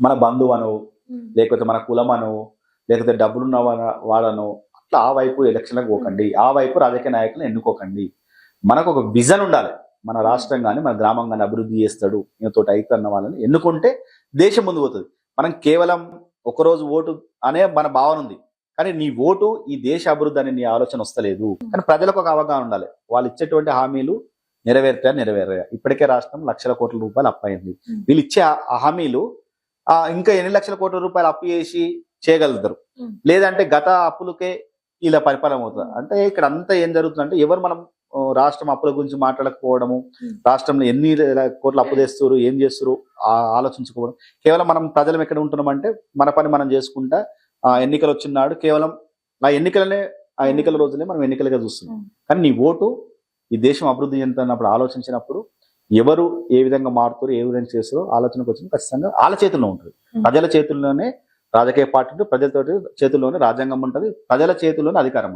మన బంధువు అను, లేకపోతే మన కులం అను, లేకపోతే డబ్బులున్న వాళ్ళను అట్లా ఆ వైపు ఎలక్షన్లకు పోకండి, ఆ వైపు రాజకీయ నాయకులను ఎన్నుకోకండి. మనకు ఒక విజన్ ఉండాలి. మన రాష్ట్రం కానీ మన గ్రామం కానీ అభివృద్ధి చేస్తాడు ఈయనతోటి అయితే అన్న వాళ్ళని ఎన్నుకుంటే దేశం ముందు పోతుంది. మనం కేవలం ఒకరోజు ఓటు అనే మన భావన ఉంది, కానీ నీ ఓటు ఈ దేశ అభివృద్ధి అనే నీ ఆలోచన వస్తలేదు. కానీ ప్రజలకు ఒక అవగాహన ఉండాలి, వాళ్ళు ఇచ్చేటువంటి హామీలు నెరవేరాయా. ఇప్పటికే రాష్ట్రం లక్షల కోట్ల రూపాయలు అప్పయింది. వీళ్ళు ఇచ్చే ఆ హామీలు ఇంకా ఎన్ని లక్షల కోట్ల రూపాయలు అప్పు చేసి చేయగలుగుతారు, లేదంటే గత అప్పులకే ఇలా పరిపాలన అవుతుంది. అంటే ఇక్కడ అంతా ఏం జరుగుతుందంటే ఎవరు మనం రాష్ట్రం అప్పుల గురించి మాట్లాడకపోవడము, రాష్ట్రంలో ఎన్ని కోట్ల అప్పు తెస్తారు, ఏం చేస్తారు ఆలోచించుకోవడం. కేవలం మనం ప్రజలం ఎక్కడ ఉంటున్నామంటే మన పని మనం చేసుకుంటా ఎన్నికలు వచ్చినాడు కేవలం ఆ ఎన్నికల రోజునే మనం ఎన్నికలుగా చూస్తున్నాం. కానీ నీ ఓటు ఈ దేశం అభివృద్ధి చెందుతున్నప్పుడు ఆలోచించినప్పుడు ఎవరు ఏ విధంగా మారుతారు, ఏ విధంగా చేస్తారో ఆలోచనకు వచ్చిన ఖచ్చితంగా వాళ్ళ చేతుల్లో ఉంటుంది. ప్రజల చేతుల్లోనే రాజకీయ పార్టీలు, ప్రజలతోటి చేతుల్లోనే రాజ్యాంగం ఉంటుంది, ప్రజల చేతుల్లోనే అధికారం ఉంటుంది.